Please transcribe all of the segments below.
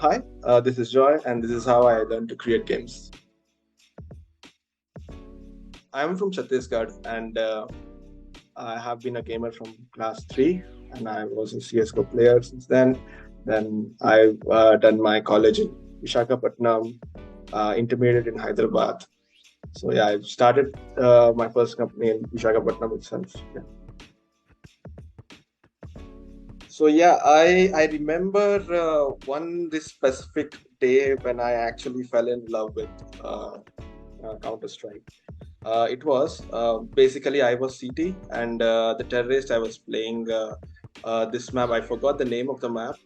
Hi, this is Joy, and this is how I learned to create games. I'm from Chhattisgarh, and I have been a gamer from class three, and I was a CS:GO player since then. Then I've done my college in Visakhapatnam, intermediate in Hyderabad. So yeah, I started my first company in Visakhapatnam itself. Yeah. So yeah, I remember one this specific day when I actually fell in love with Counter Strike. It was basically I was CT and the terrorist I was playing this map. I forgot the name of the map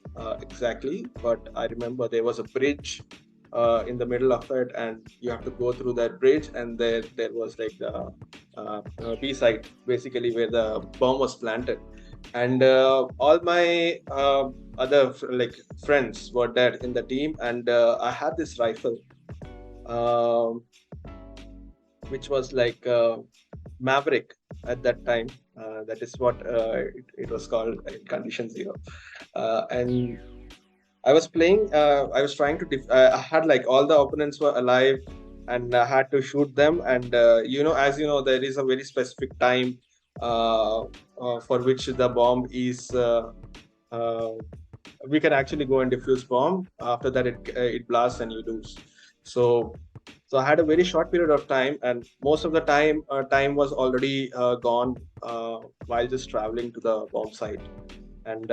exactly, but I remember there was a bridge in the middle of it, and you have to go through that bridge, and there was like the B site basically where the bomb was planted, and all my other like friends were there in the team, and I had this rifle. Um, which was like Maverick at that time. That is what it was called in Condition Zero. And I was playing. I was trying to. I had like all the opponents were alive, and I had to shoot them. And as you know, there is a very specific time for which the bomb is. Uh, we can actually go and defuse bomb. After that, it blasts and you lose. So so I had a very short period of time, and most of the time was already gone while just traveling to the bomb site. And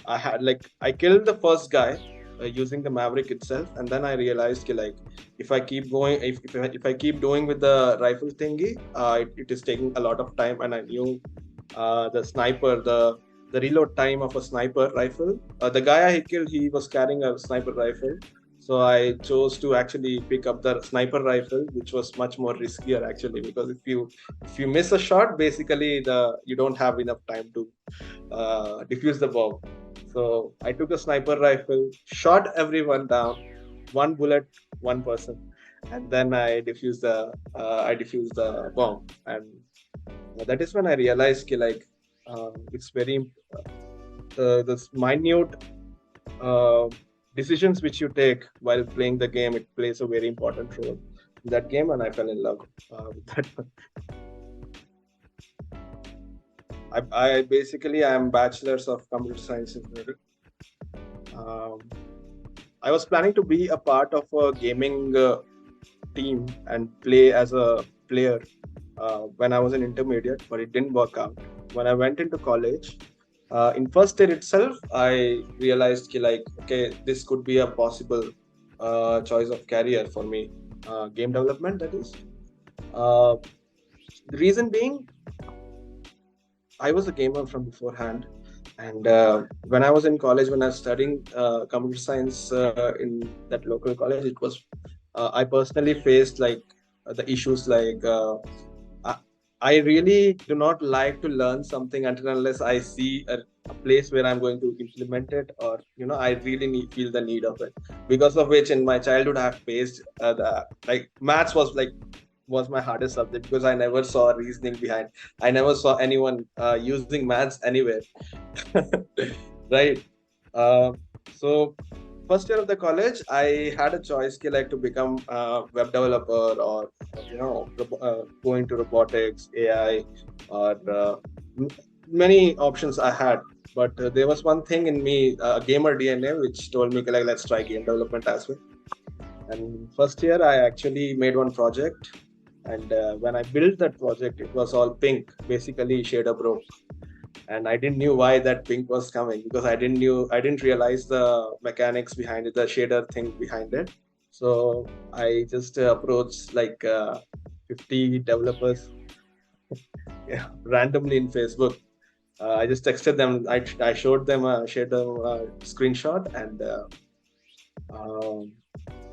I killed the first guy using the Maverick itself, and then I realized like if I keep going, if I keep doing with the rifle thingy, it is taking a lot of time, and I knew the reload time of a sniper rifle. The guy I killed, he was carrying a sniper rifle, so I chose to actually pick up the sniper rifle, which was much more riskier actually, because if you miss a shot, basically the you don't have enough time to defuse the bomb. So I took a sniper rifle, shot everyone down, one bullet, one person, and then I defused the bomb, and that is when I realized like it's very this minute uh, decisions which you take while playing the game. It plays a very important role in that game, and I fell in love with that one. I basically I am bachelor's of computer science engineering. Um, I was planning to be a part of a gaming team and play as a player when I was an intermediate, but it didn't work out. When I went into college, in first year itself, I realized like, okay, this could be a possible choice of career for me, game development, that is. Uh, the reason being, I was a gamer from beforehand, and when I was in college, when I was studying computer science in that local college, it was I personally faced like the issues like I, I really do not like to learn something until unless I see a place where I'm going to implement it, or I really feel the need of it. Because of which, in my childhood, I have faced the like maths was my hardest subject, because I never saw reasoning behind. I never saw anyone using maths anywhere. Right. Uh, so first year of the college, I had a choice like to become a web developer, or go into robotics, AI, or m- many options I had. But there was one thing in me, gamer DNA, which told me like, let's try game development as well. And first year, I actually made one project, and when I built that project, it was all pink, basically shader broke, and I didn't knew why that pink was coming, because I didn't realize the mechanics behind it, the shader thing behind it. So I just approached like 50 developers, yeah, randomly in Facebook. I just texted them. I showed them shared them a screenshot, and um,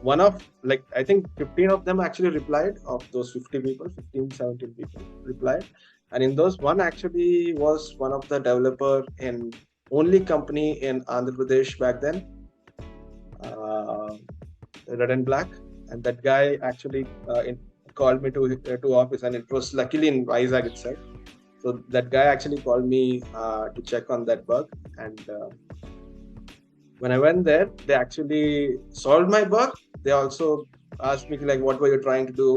one of like I think 15 of them actually replied. Of those 50 people, 15, 17 people replied, and in those, one actually was one of the developer in only company in Andhra Pradesh back then, uh, Red and Black, and that guy actually called me to office, and it was luckily in Vizag itself. So that guy actually called me to check on that bug, and When I went there, they actually solved my bug. They also asked me like, "What were you trying to do?"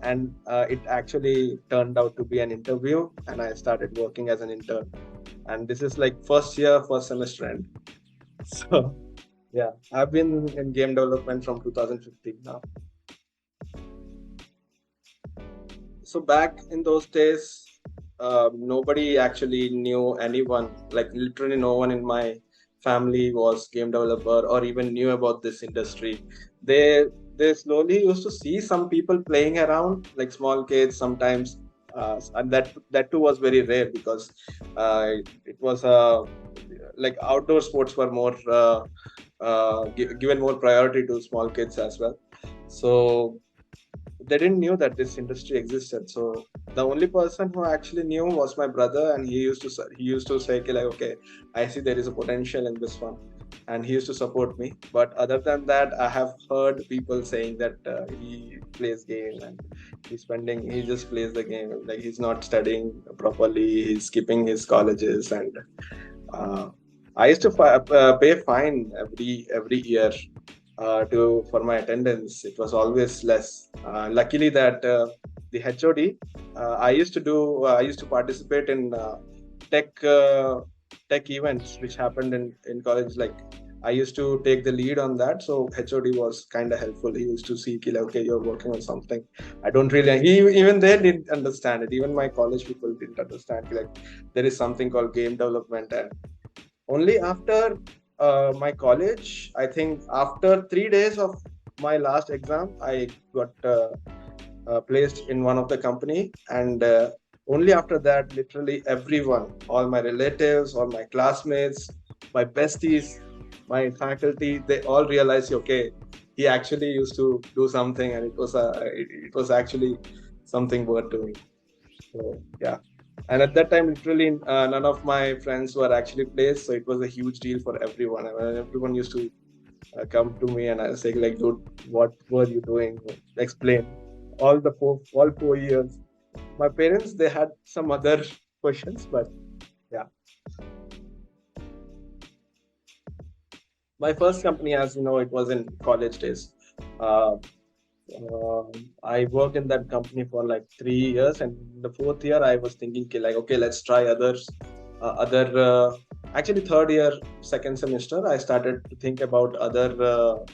And it actually turned out to be an interview, and I started working as an intern. And this is like first year, first semester end. So yeah, I've been in game development from 2015 now. So back in those days, nobody actually knew anyone. Like literally, no one in my family was game developer or even knew about this industry. They they slowly used to see some people playing around, like small kids sometimes, and that too was very rare because it was like outdoor sports were more given more priority to small kids as well. So they didn't knew that this industry existed. So the only person who actually knew was my brother, and he used to say like, okay, I see there is a potential in this one, and he used to support me. But other than that, I have heard people saying that he plays game and he just plays the game, like he's not studying properly, he's skipping his colleges, and uh, I used to pay fine every year to for my attendance. It was always less. Luckily that the HOD, I used to participate in tech tech events which happened in college. Like I used to take the lead on that, so HOD was kind of helpful. He used to see, like, okay, you're working on something. I don't really. Even they didn't understand it. Even my college people didn't understand. Like there is something called game development, and only after my college, I think after 3 days of my last exam, I got placed in one of the company, and only after that, literally everyone, all my relatives, all my classmates, my besties, my faculty, they all realized, okay, he actually used to do something, and it was actually something worth doing. So yeah, and at that time, literally, none of my friends were actually placed, so it was a huge deal for everyone. I mean, everyone used to come to me and I was saying, like, dude, what were you doing? Explain. All 4 years. My parents, they had some other questions, but yeah. My first company, as you know, it was in college days. Uh, I worked in that company for like 3 years, and the fourth year I was thinking, okay, like, okay, let's try other. Actually, third year, second semester, I started to think about other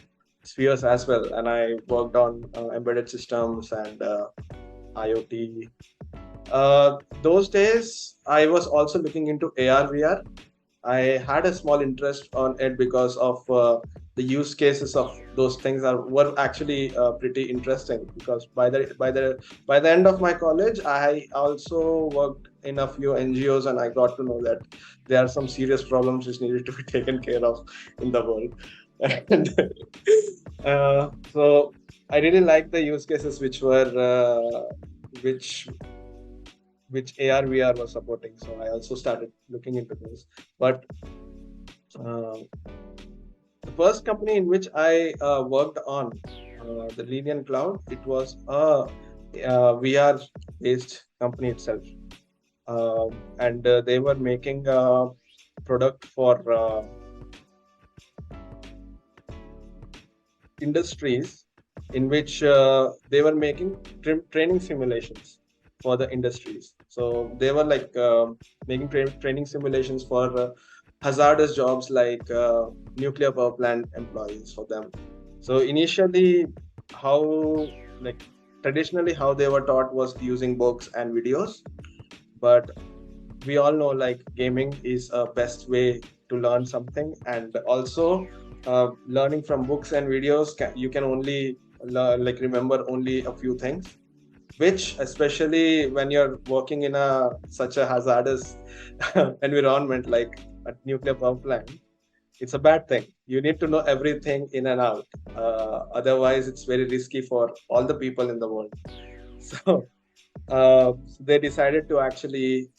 spheres as well, and I worked on embedded systems and IoT. Those days, I was also looking into AR VR. I had a small interest on it because of the use cases of those things were actually pretty interesting. Because by the end of my college, I also worked in a few NGOs, and I got to know that there are some serious problems which needed to be taken care of in the world. And so I really like the use cases which which AR VR was supporting. So I also started looking into those. But uh, the first company in which I worked on the Linear Cloud, it was a VR based company itself. And they were making a product for industries in which they were making training simulations for the industries. So they were like making training simulations for hazardous jobs like nuclear power plant employees for them. So initially, how like traditionally how they were taught was using books and videos, but we all know like gaming is a best way to learn something, and also learning from books and videos you can only like remember only a few things, which especially when you're working in a such a hazardous environment like a nuclear power plant, it's a bad thing. You need to know everything in and out, otherwise it's very risky for all the people in the world. So they decided to actually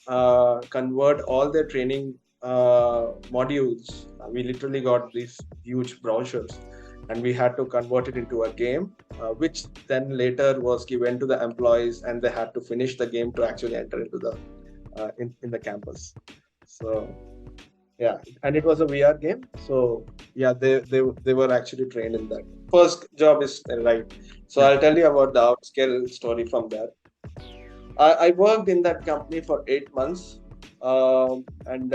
convert all their training modules. We literally got these huge brochures, and we had to convert it into a game, which then later was given to the employees, and they had to finish the game to actually enter into the in the campus. So Yeah, and it was a VR game. So yeah, they were actually trained in that. First job is right. So Yeah. I'll tell you about the Outscale story from there. I worked in that company for 8 months, and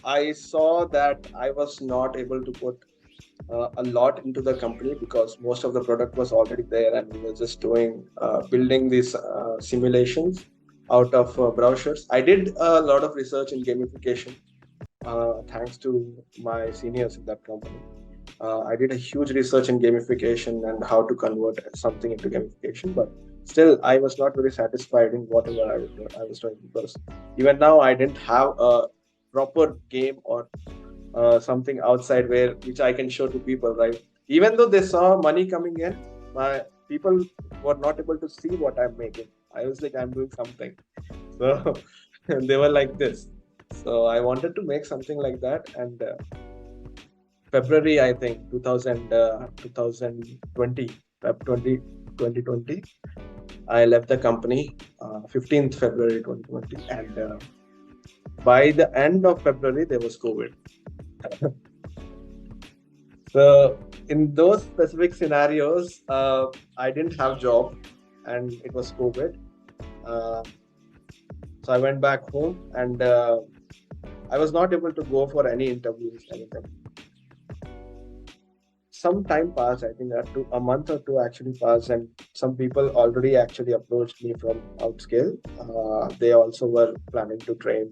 I saw that I was not able to put a lot into the company because most of the product was already there, and we were just doing building these simulations out of brochures. I did a lot of research in gamification, thanks to my seniors in that company. I did a huge research in gamification and how to convert something into gamification, but still, I was not very satisfied in whatever I was doing because even now I didn't have a proper game or something outside where which I can show to people, right? Even though they saw money coming in, my people were not able to see what I'm making. I was like, I'm doing something. So they were like this. So I wanted to make something like that, and February, I think, 2020, Feb 2020, I left the company, 15th February 2020. And by the end of February, there was COVID. So in those specific scenarios, I didn't have job and it was COVID. Uh, so I went back home, and I was not able to go for any interviews, anything. Some time passed. I think that a month or two actually passed, and some people already actually approached me from Outscale. They also were planning to train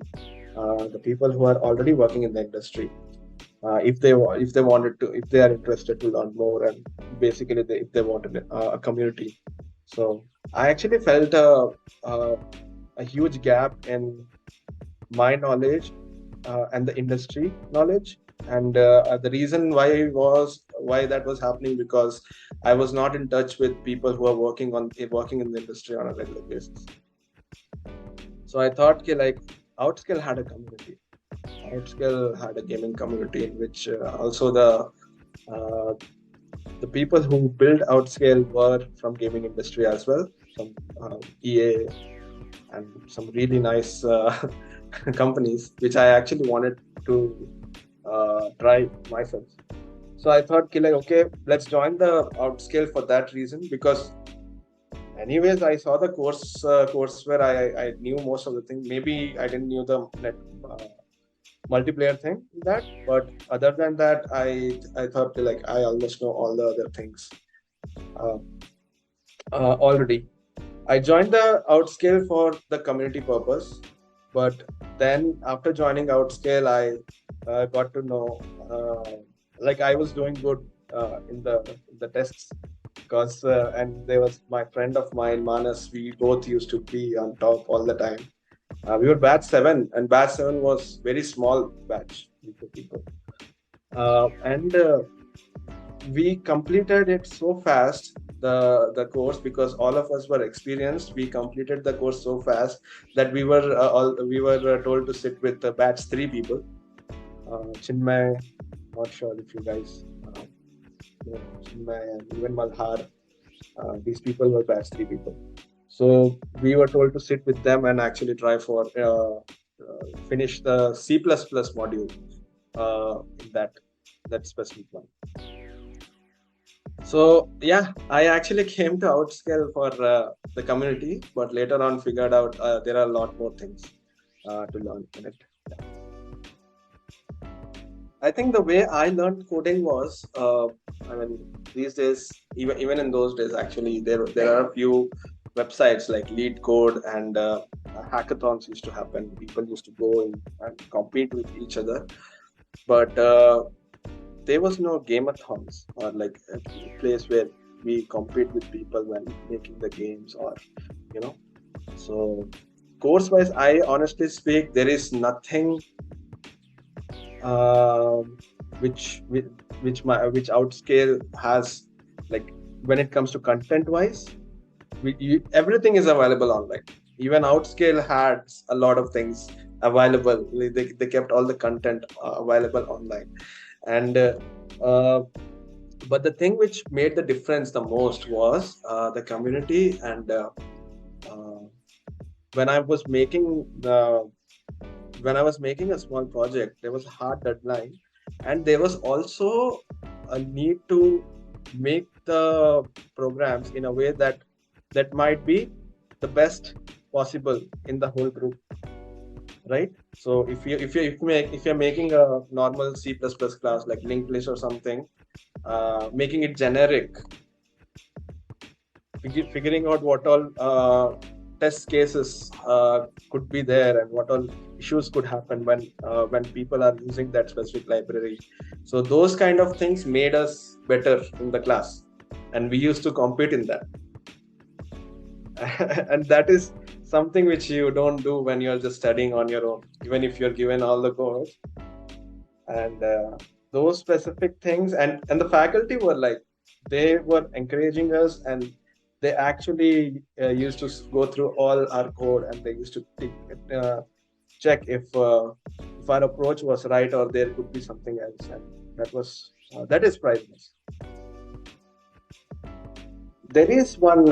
the people who are already working in the industry. If they wanted to, if they are interested to learn more, and basically if they wanted a community. So I actually felt a, a huge gap in my knowledge and the industry knowledge, and the reason why that was happening because I was not in touch with people who are working in the industry on a regular basis. So I thought okay, like Outscale had a community. Outscale had a gaming community in which also uh, the people who built Outscale were from gaming industry as well, from EA and some really nice companies, which I actually wanted to try myself. So I thought, okay, like, okay, let's join the Outscale for that reason because, anyways, I saw the course where I knew most of the things. Maybe I didn't knew the uh, multiplayer thing in that, but other than that, I thought like I almost know all the other things uh, already. I joined the Outscale for the community purpose, but then after joining Outscale, I got to know like I was doing good in the tests because and there was my friend of mine Manas. We both used to be on top all the time. We were batch seven, and batch seven was very small batch with people, and we completed it so fast, the course, because all of us were experienced. We completed the course so fast that we were told to sit with the batch three people. Chinmay, not sure if you guys Chinmay and even Malhar, these people were batch three people. So we were told to sit with them and actually try for finish the C++ module in that specific one. So yeah, I actually came to Outscale for the community, but later on figured out there are a lot more things to learn in it. Yeah. I think the way I learned coding was, I mean, these days, even in those days, actually, there are a few websites like Lead Code, and hackathons used to happen. People used to go in and compete with each other, but there was no gameathons or like a place where we compete with people when making the games, or you know. So course wise, I honestly speak, there is nothing uh, which Outscale has, like, when it comes to content wise. Everything is available online. Even Outscale had a lot of things available. They kept all the content available online, and uh, but the thing which made the difference the most was the community. And uh, when I was making when I was making a small project, there was a hard deadline, and there was also a need to make the programs in a way that might be the best possible in the whole group, right? So if you're making a normal C++ class like linked list or something, making it generic, figuring out what all test cases could be there and what all issues could happen when people are using that specific library. So those kind of things made us better in the class, and we used to compete in that. And that is something which you don't do when you're just studying on your own, even if you're given all the codes. And those specific things, and the faculty were like, they were encouraging us, and they actually used to go through all our code, and they used to check if our approach was right or there could be something else, and that is priceless. There is one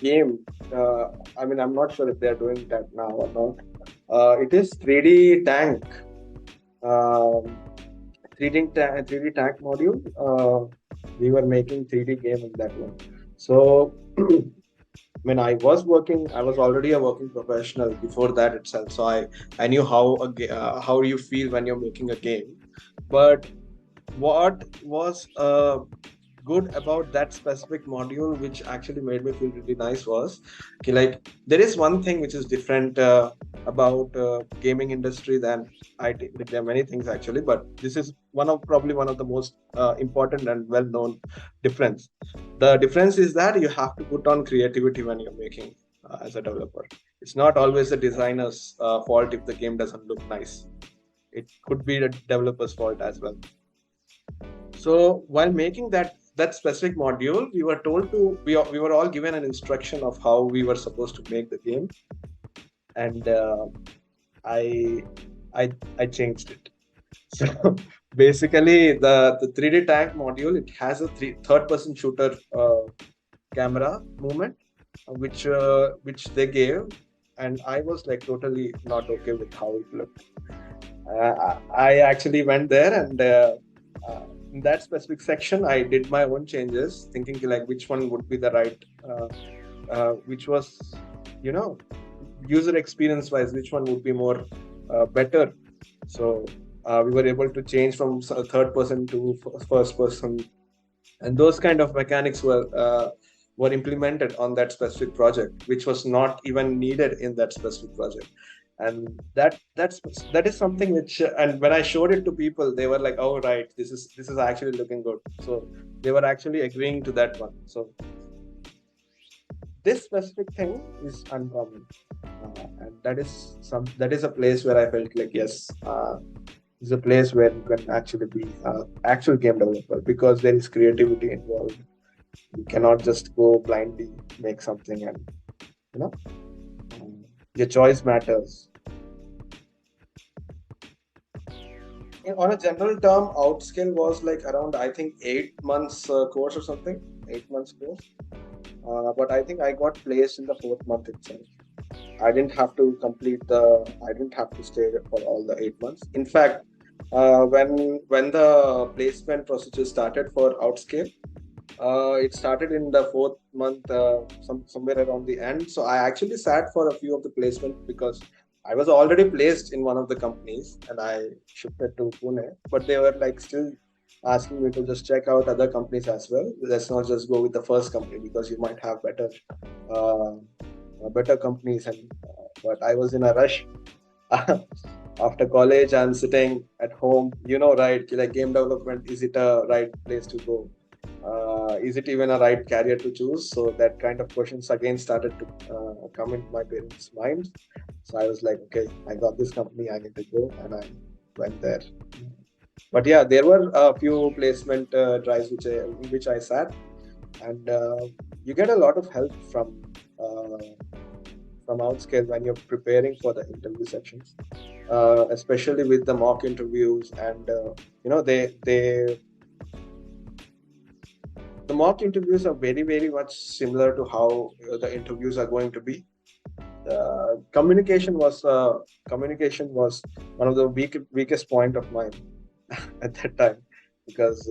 game. I mean, I'm not sure if they're doing that now or not. It is 3D Tank. Um 3D Tank module. We were making 3D game in that one. So, when I was already a working professional before that itself. So I knew how you feel when you're making a game. But what was good about that specific module, which actually made me feel really nice, was okay, like there is one thing which is different about gaming industry than IT. Like, there are many things actually, but this is probably one of the most important and well known difference. The difference is that you have to put on creativity when you're making as a developer. It's not always the designer's fault if the game doesn't look nice. It could be the developer's fault as well. So while making that specific module, we were told to we were all given an instruction of how we were supposed to make the game, and I I changed it. So basically, the 3D tank module, it has a third person shooter camera movement, which they gave, and I was like totally not okay with how it looked. I actually went there, and in that specific section, I did my own changes, thinking like which one would be the right, which was, you know, user experience wise, which one would be more better. So we were able to change from third person to first person, and those kind of mechanics were implemented on that specific project, which was not even needed in that specific project. And that is something which, and when I showed it to people, they were like, oh right, this is actually looking good. So they were actually agreeing to that one. So this specific thing is uncommon, and that is a place where I felt like, yes, is a place where you can actually be actual game developer, because there is creativity involved. You cannot just go blindly make something, and you know, your choice matters. On a general term, Outscale was like around, I think, 8 months course or something, 8 months course. But I think I got placed in the fourth month itself. I didn't have to I didn't have to stay for all the 8 months. In fact, when the placement procedure started for Outscale, it started in the fourth month, somewhere around the end. So I actually sat for a few of the placements because I was already placed in one of the companies and I shifted to Pune, but they were like still asking me to just check out other companies as well. Let's not just go with the first company because you might have uh, better companies. And but I was in a rush. After college, I'm sitting at home. You know, right? Like game development, is it a right place to go? Is it even a right career to choose? So that kind of questions again started to come into my parents' mind. So I was like, okay, I got this company, I need to go, and I went there. But yeah, there were a few placement drives in which I sat, and you get a lot of help from Outscale when you're preparing for the interview sections, especially with the mock interviews, and you know they the mock interviews are very much similar to how the interviews are going to be. Communication was one of the weakest point of mine at that time, because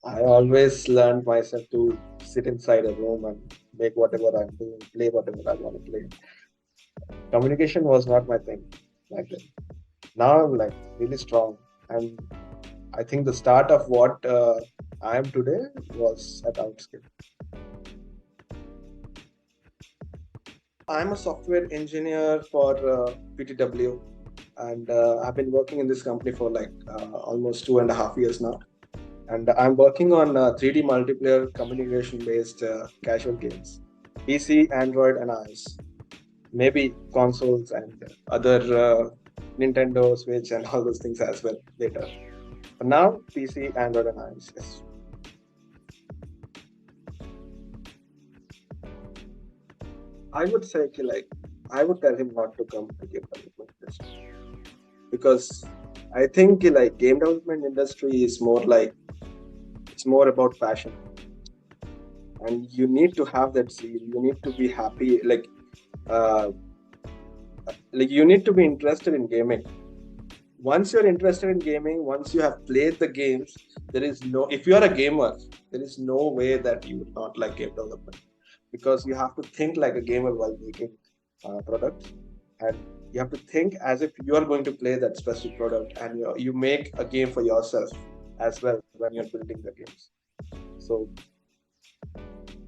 I always learned myself to sit inside a room and make whatever I'm doing, play whatever I want to play. Communication was not my thing back then. Now I'm like really strong, and I think the start of what I am today was at Outscal. I'm a software engineer for PTW, and I've been working in this company for like almost 2.5 years now. And I'm working on 3D multiplayer communication based casual games, PC, Android, and iOS. Maybe consoles and other Nintendo, Switch, and all those things as well later. For now, PC, Android, and iOS. Yes. I would say, like, I would tell him not to come to game development industry, because I think like game development industry is more like, it's more about passion, and you need to have that zeal. You need to be happy, uh, like you need to be interested in gaming. Once you're interested in gaming, once you have played the games, there is no, if you are a gamer, there is no way that you would not like game development, because you have to think like a gamer while making products, and you have to think as if you are going to play that specific product, and you make a game for yourself as well when you're building the games. So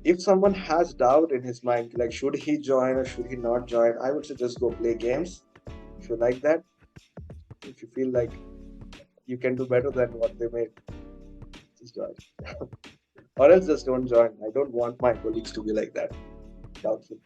if someone has doubt in his mind, like should he join or should he not join, I would say just go play games. If you like that, if you feel like you can do better than what they made, just join. Or else just don't join. I don't want my colleagues to be like that. Doubtful.